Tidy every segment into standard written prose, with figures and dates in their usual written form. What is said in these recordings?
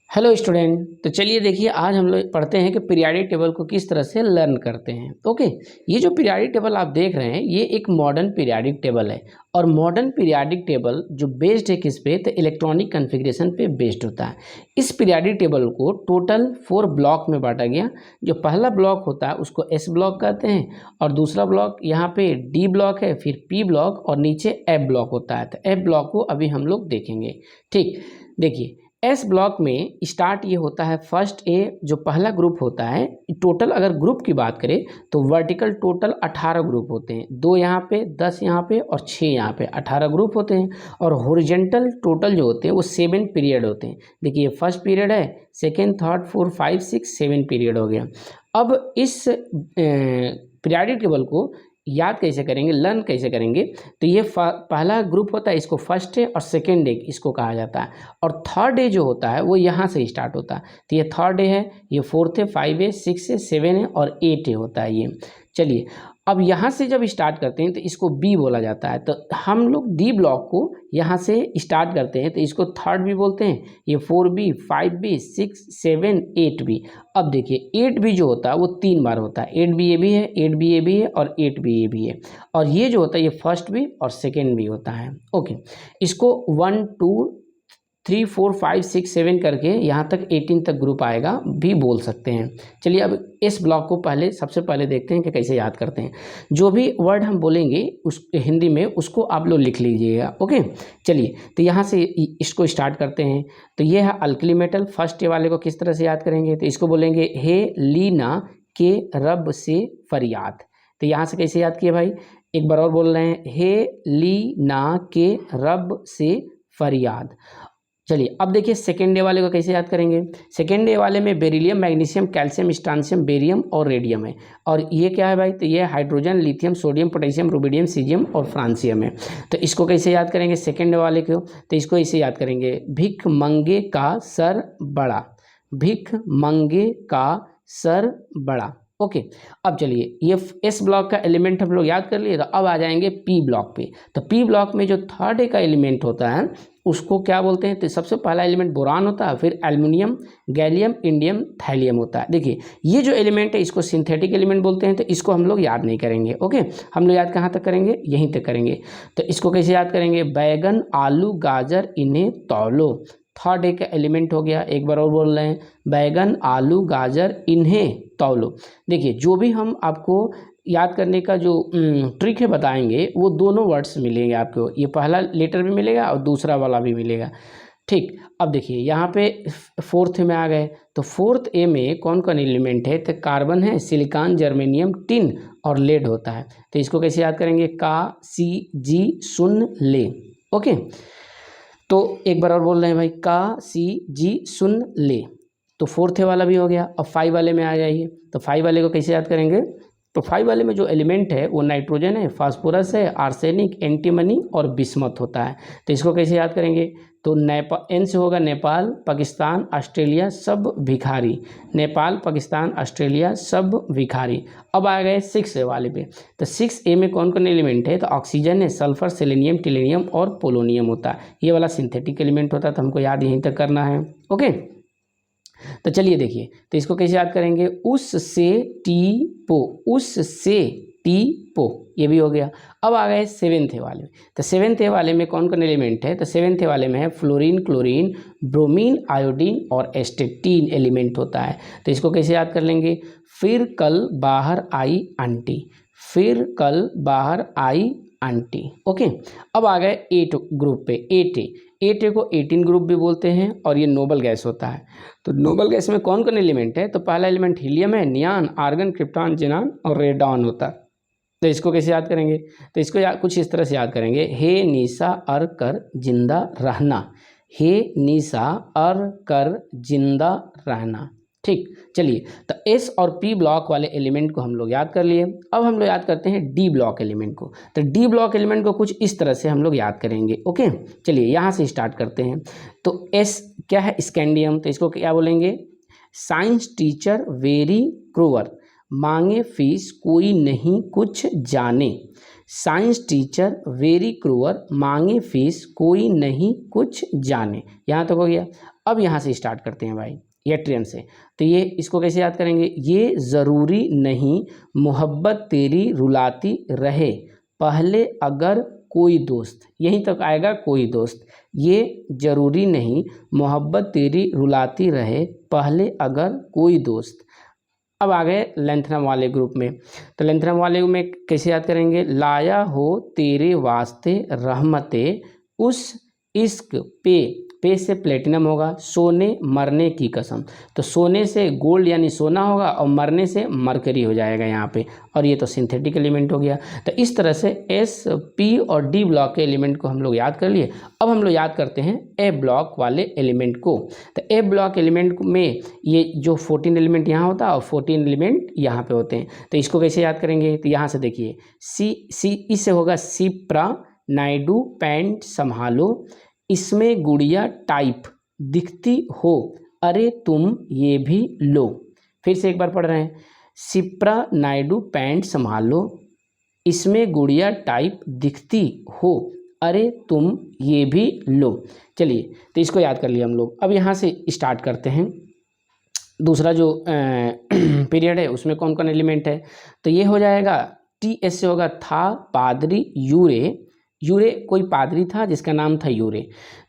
Hello student. तो चलिए देखिए, आज हम लोग पढ़ते हैं कि पीरियाडिक टेबल को किस तरह से लर्न करते हैं। ओके, ये जो पीरियाडिक टेबल आप देख रहे हैं ये एक मॉडर्न पीरियाडिक टेबल है। और मॉडर्न पीरियाडिक टेबल जो बेस्ड है किस पे, तो इलेक्ट्रॉनिक कॉन्फ़िगरेशन पे बेस्ड होता है। इस पीरियाडिक टेबल को टोटल 4 ब्लॉक में बांटा गया। जो पहला ब्लॉक होता है उसको एस ब्लॉक कहते हैं, और दूसरा ब्लॉक यहाँ पे डी ब्लॉक है, फिर पी ब्लॉक और नीचे एफ ब्लॉक होता है। तो एफ ब्लॉक को अभी हम लोग देखेंगे। ठीक, देखिए एस ब्लॉक में स्टार्ट ये होता है फर्स्ट ए, जो पहला ग्रुप होता है। टोटल अगर ग्रुप की बात करें तो वर्टिकल टोटल 18 ग्रुप होते हैं, 2 यहाँ पे, 10 यहाँ पे और 6 यहाँ पे, 18 ग्रुप होते हैं। और हॉरिजॉन्टल टोटल जो होते हैं वो 7 पीरियड होते हैं। देखिए ये फर्स्ट पीरियड है, सेकेंड, थर्ड, फोर्थ, 5, 6, 7 पीरियड हो गया। अब इस पीरियडिक टेबल को याद कैसे करेंगे, लर्न कैसे करेंगे, तो ये पहला ग्रुप होता है, इसको फर्स्ट डे और सेकेंड डे इसको कहा जाता है। और थर्ड डे जो होता है वो यहाँ से स्टार्ट होता है। तो ये थर्ड डे है, ये फोर्थ है, 5 है, 6 है, 7 है और 8 है होता है ये। चलिए अब यहाँ से जब स्टार्ट करते हैं तो इसको बी बोला जाता है। तो हम लोग डी ब्लॉक को यहाँ से स्टार्ट करते हैं तो इसको थर्ड भी बोलते हैं। ये 4B, 5B, 6, 7, 8B। अब देखिए 8B जो होता है वो 3 बार होता है। 8B ये भी है, 8B ये भी है और 8B ये भी है। और ये जो होता है ये फर्स्ट भी और सेकेंड भी होता है। ओके, इसको 1, 2, 3, 4, 5, 6, 7 करके यहाँ तक 18 तक ग्रुप आएगा भी बोल सकते हैं। चलिए अब इस ब्लॉक को सबसे पहले देखते हैं कि कैसे याद करते हैं। जो भी वर्ड हम बोलेंगे उस हिंदी में उसको आप लोग लिख लीजिएगा। ओके, चलिए तो यहाँ से इसको स्टार्ट करते हैं। तो ये है अल्कली मेटल। फर्स्ट वाले को किस तरह से याद करेंगे, तो इसको बोलेंगे हे लीना के रब से फरियाद। तो यहाँ से कैसे याद किए भाई, एक बार और बोल रहे हैं, हे लीना के रब से फरियाद। चलिए अब देखिए सेकेंड डे वाले को कैसे याद करेंगे। सेकेंड डे वाले में बेरिलियम, मैग्नीशियम, कैल्शियम, स्ट्रांशियम, बेरियम और रेडियम है। और ये क्या है भाई, तो ये hydrogen, lithium, sodium, potassium, rubidium, caesium और फ्रांसियम है। तो इसको कैसे याद करेंगे सेकेंड डे वाले को, तो इसको ऐसे याद करेंगे, भिख मंगे का सर बड़ा, भिख मंगे का सर बड़ा। ओके, अब चलिए ये एस ब्लॉक का एलिमेंट हम लोग याद कर लिए। तो अब आ जाएंगे पी ब्लॉक पे। तो पी ब्लॉक में जो थर्ड डे का एलिमेंट होता है उसको क्या बोलते हैं, तो सबसे पहला एलिमेंट बोरान होता है, फिर एल्युमिनियम, गैलियम, इंडियम, थैलियम होता है। देखिए ये जो एलिमेंट है इसको सिंथेटिक एलिमेंट बोलते हैं। तो इसको हम लोग याद नहीं करेंगे। ओके, हम लोग याद कहाँ तक करेंगे, यहीं तक करेंगे। तो इसको कैसे याद करेंगे, बैगन, आलू, गाजर, इन्हें तौलो। थर्ड डे का एलिमेंट हो गया। एक बार और बोल रहे हैं, बैगन, आलू, गाजर, इन्हें तौलो। देखिए जो भी हम आपको याद करने का जो ट्रिक है बताएंगे वो दोनों वर्ड्स मिलेंगे आपको। ये पहला लेटर भी मिलेगा और दूसरा वाला भी मिलेगा। ठीक, अब देखिए यहाँ पे फोर्थ में आ गए। तो फोर्थ ए में कौन कौन एलिमेंट है, तो कार्बन है, सिलिकॉन, जर्मेनियम, टिन और लेड होता है। तो इसको कैसे याद करेंगे, का सी जी सुन ले। ओके, तो एक बार और बोल रहे हैं भाई, का सी जी सुन ले। तो फोर्थ वाला भी हो गया। अब 5 वाले में आ जाइए। तो 5 वाले को कैसे याद करेंगे, तो 5 वाले में जो एलिमेंट है वो नाइट्रोजन है, फास्फोरस है, आर्सेनिक, एंटीमनी और बिस्मथ होता है। तो इसको कैसे याद करेंगे, तो एन से होगा नेपाल, पाकिस्तान, ऑस्ट्रेलिया सब भिखारी। नेपाल, पाकिस्तान, ऑस्ट्रेलिया सब भिखारी। अब आ गए 6 वाले पे। तो 6A में कौन कौन एलिमेंट है, तो ऑक्सीजन है, सल्फर, सेलेनियम, टिलेनियम और पोलोनियम होता है। ये वाला सिंथेटिक एलिमेंट होता है, तो हमको याद यहीं तक करना है। ओके, तो चलिए देखिए, तो इसको कैसे याद करेंगे, उस से टी पो, उस से टी पो, ये भी हो गया। अब आ गए 7th वाले में। तो 7th वाले में कौन कौन एलिमेंट है, तो 7th वाले में है फ्लोरीन, क्लोरीन, ब्रोमीन, आयोडीन और एस्टेटीन एलिमेंट होता है। तो इसको कैसे याद कर लेंगे, फिर कल बाहर आई आंटी, फिर कल बाहर आई आंटी। ओके, अब आ गए 8 ग्रुप पे। 8A को 18 ग्रुप भी बोलते हैं और ये नोबल गैस होता है। तो नोबल गैस में कौन कौन एलिमेंट है, तो पहला एलिमेंट हीलियम है, नियान, आर्गन, क्रिप्टॉन, जेनान और रेडॉन होता है। तो इसको कैसे याद करेंगे, तो इसको कुछ इस तरह से याद करेंगे, हे निशा अर कर जिंदा रहना, हे निशा अर कर जिंदा रहना। ठीक, चलिए तो एस और पी ब्लॉक वाले एलिमेंट को हम लोग याद कर लिए। अब हम लोग याद करते हैं डी ब्लॉक एलिमेंट को। तो डी ब्लॉक एलिमेंट को कुछ इस तरह से हम लोग याद करेंगे। ओके, चलिए यहाँ से स्टार्ट करते हैं। तो एस क्या है, स्कैंडियम। तो इसको क्या बोलेंगे, साइंस टीचर वेरी क्रूअर, मांगे फीस कोई नहीं कुछ जाने। साइंस टीचर वेरी क्रूअर, मांगे फीस कोई नहीं कुछ जाने। यहाँ तक हो गया। अब यहाँ से स्टार्ट करते हैं भाई एट्रियन से। तो ये इसको कैसे याद करेंगे, ये ज़रूरी नहीं मोहब्बत तेरी रुलाती रहे पहले अगर कोई दोस्त, यहीं तक आएगा कोई दोस्त। ये ज़रूरी नहीं मोहब्बत तेरी रुलाती रहे पहले अगर कोई दोस्त। अब आ गए लेंथनम वाले ग्रुप में। तो लेंथनम वाले में कैसे याद करेंगे, लाया हो तेरे वास्ते रहमते उस इश्क पे से प्लेटिनम होगा, सोने मरने की कसम। तो सोने से गोल्ड यानी सोना होगा और मरने से मरकरी हो जाएगा यहाँ पे, और ये तो सिंथेटिक एलिमेंट हो गया। तो इस तरह से एस पी और डी ब्लॉक के एलिमेंट को हम लोग याद कर लिए। अब हम लोग याद करते हैं ए ब्लॉक वाले एलिमेंट को। तो ए ब्लॉक एलिमेंट में ये जो 14 एलिमेंट यहाँ होता है और 14 एलिमेंट यहाँ पे होते हैं। तो इसको कैसे याद करेंगे, तो यहाँ से देखिए सी इससे होगा सिप्रा नायडू पैंट संभालो, इसमें गुड़िया टाइप दिखती हो, अरे तुम ये भी लो। फिर से एक बार पढ़ रहे हैं, सिप्रा नायडू पैंट संभालो, इसमें गुड़िया टाइप दिखती हो, अरे तुम ये भी लो। चलिए तो इसको याद कर लिया हम लोग। अब यहाँ से स्टार्ट करते हैं दूसरा जो पीरियड है उसमें कौन कौन एलिमेंट है। तो ये हो जाएगा टी एस से होगा था पादरी यूरे, यूरे कोई पादरी था जिसका नाम था यूरे,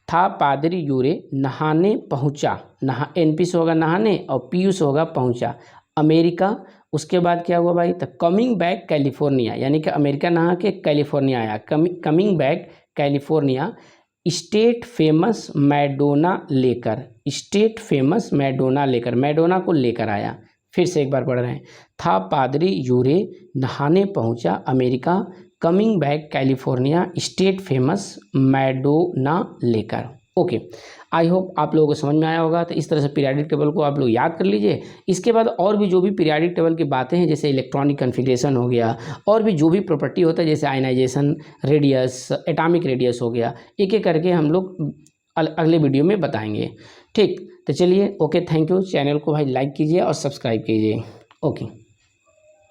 था पादरी यूरे नहाने पहुंचा, एन पी से होगा नहाने और पी यू से होगा पहुंचा अमेरिका। उसके बाद क्या हुआ भाई, तो कमिंग बैक कैलिफोर्निया, यानी कि अमेरिका नहा के कैलिफोर्निया आया, coming back California, state famous Madonna लेकर, स्टेट फेमस मैडोना लेकर, मैडोना को लेकर आया। फिर से एक बार पढ़ रहे हैं, था पादरी यूरे नहाने पहुंचा America, coming back California, state famous Madonna लेकर। ओके, आई होप आप लोगों को समझ में आया होगा। तो इस तरह से पीरियाडिक टेबल को आप लोग याद कर लीजिए। इसके बाद और भी जो भी पीरियाडिक टेबल की बातें हैं, जैसे इलेक्ट्रॉनिक कन्फिग्रेशन हो गया, और भी जो भी प्रॉपर्टी होता है जैसे आयनाइजेशन रेडियस, एटॉमिक रेडियस हो गया, एक एक करके हम लोग अगले वीडियो में बताएंगे। ठीक, तो चलिए ओके, थैंक यू। चैनल को भाई लाइक कीजिए और सब्सक्राइब कीजिए। ओके।